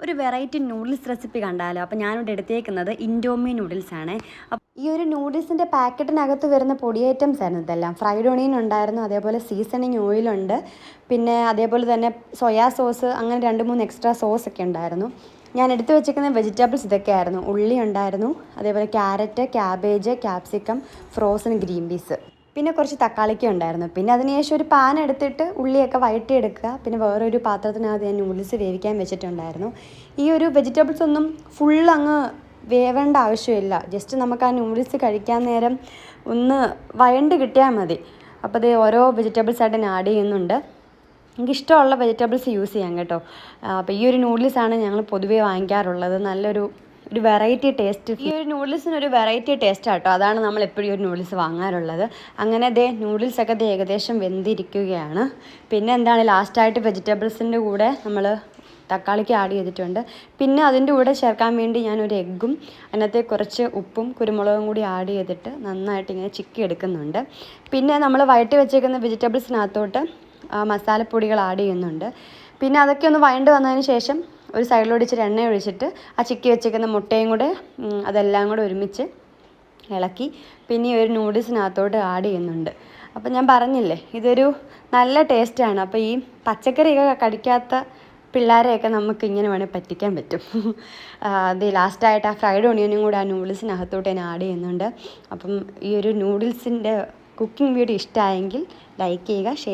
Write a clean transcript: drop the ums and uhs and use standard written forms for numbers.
ഒരു variety noodles recipe കണ്ടാലോ? അപ്പോൾ ഞാനിവിടെ എടുത്തേക്കുന്നത് ഇൻഡോമി നൂഡിൽസാണ്. അപ്പോൾ ഈ ഒരു നൂഡിൽസിൻ്റെ പാക്കറ്റിനകത്ത് വരുന്ന പൊടി ഐറ്റംസ് ആയിരുന്നു ഇതെല്ലാം. ഫ്രൈഡ് ഒണിയൻ ഉണ്ടായിരുന്നു, അതേപോലെ സീസണിങ് ഓയിലുണ്ട്, പിന്നെ അതേപോലെ തന്നെ സോയാ സോസ്, അങ്ങനെ 2-3 എക്സ്ട്രാ സോസൊക്കെ ഉണ്ടായിരുന്നു. ഞാൻ എടുത്തു വെച്ചിരിക്കുന്ന വെജിറ്റബിൾസ് ഇതൊക്കെയായിരുന്നു. ഉള്ളി ഉണ്ടായിരുന്നു, അതേപോലെ carrot, cabbage, capsicum, frozen green peas, പിന്നെ കുറച്ച് തക്കാളിക്ക ഉണ്ടായിരുന്നു. പിന്നെ അതിനുശേഷം ഒരു പാൻ എടുത്തിട്ട് ഉള്ളിയൊക്കെ വഴറ്റിയെടുക്കുക. പിന്നെ വേറൊരു പാത്രത്തിനകത്ത് ഞാൻ നൂഡിൽസ് വേവിക്കാൻ വെച്ചിട്ടുണ്ടായിരുന്നു. ഈ ഒരു വെജിറ്റബിൾസ് ഒന്നും ഫുൾ അങ്ങ് വേവേണ്ട ആവശ്യമില്ല. ജസ്റ്റ് നമുക്ക് ആ നൂഡിൽസ് കഴിക്കാൻ നേരം ഒന്ന് വഴണ്ട് കിട്ടിയാൽ മതി. അപ്പോൾ ഇത് ഓരോ വെജിറ്റബിൾസായിട്ട് ഞാൻ ആഡ് ചെയ്യുന്നുണ്ട്. എനിക്കിഷ്ടമുള്ള വെജിറ്റബിൾസ് യൂസ് ചെയ്യാം കേട്ടോ. അപ്പോൾ ഈ ഒരു നൂഡിൽസാണ് ഞങ്ങൾ പൊതുവേ വാങ്ങിക്കാറുള്ളത്. നല്ലൊരു വെറൈറ്റി ടേസ്റ്റ്. ഈ ഒരു നൂഡിൽസിനൊരു വെറൈറ്റി ടേസ്റ്റ് ആട്ടോ. അതാണ് നമ്മൾ എപ്പോഴും ഒരു നൂഡിൽസ് വാങ്ങാറുള്ളത്. അങ്ങനെ നൂഡിൽസൊക്കെ ഏകദേശം വെന്തിരിക്കുകയാണ്. പിന്നെ എന്താണ്, ലാസ്റ്റായിട്ട് വെജിറ്റബിൾസിൻ്റെ കൂടെ നമ്മൾ തക്കാളിക്ക് ആഡ് ചെയ്തിട്ടുണ്ട്. പിന്നെ അതിൻ്റെ കൂടെ ചേർക്കാൻ വേണ്ടി ഞാനൊരു എഗ്ഗും അതിനകത്ത് കുറച്ച് ഉപ്പും കുരുമുളകും കൂടി ആഡ് ചെയ്തിട്ട് നന്നായിട്ട് ഇങ്ങനെ ചിക്കി എടുക്കുന്നുണ്ട്. പിന്നെ നമ്മൾ വഴറ്റി വെച്ചേക്കുന്ന വെജിറ്റബിൾസിനകത്തോട്ട് മസാലപ്പൊടികൾ ആഡ് ചെയ്യുന്നുണ്ട്. പിന്നെ അതൊക്കെ ഒന്ന് വഴണ്ട് വന്നതിന് ശേഷം ഒരു സൈഡിലോട്ട് ഇച്ചിരി എണ്ണ ഒഴിച്ചിട്ട് ആ ചിക്കി വെച്ചേക്കുന്ന മുട്ടയും കൂടെ അതെല്ലാം കൂടെ ഒരുമിച്ച് ഇളക്കി പിന്നെ ഈ ഒരു നൂഡിൽസിനകത്തോട്ട് ആഡ് ചെയ്യുന്നുണ്ട്. അപ്പോൾ ഞാൻ പറഞ്ഞില്ലേ, ഇതൊരു നല്ല ടേസ്റ്റാണ്. അപ്പോൾ ഈ പച്ചക്കറിയൊക്കെ കഴിക്കാത്ത പിള്ളേരെയൊക്കെ നമുക്ക് ഇങ്ങനെ വേണേൽ പറ്റിക്കാൻ പറ്റും. അത് ലാസ്റ്റായിട്ട് ആ ഫ്രൈഡ് ഒണിയനും കൂടെ ആ നൂഡിൽസിനകത്തോട്ട് ഞാൻ ആഡ് ചെയ്യുന്നുണ്ട്. അപ്പം ഈ ഒരു നൂഡിൽസിൻ്റെ കുക്കിംഗ് വീഡിയോ ഇഷ്ടമായെങ്കിൽ ലൈക്ക് ചെയ്യുക, ഷെയർ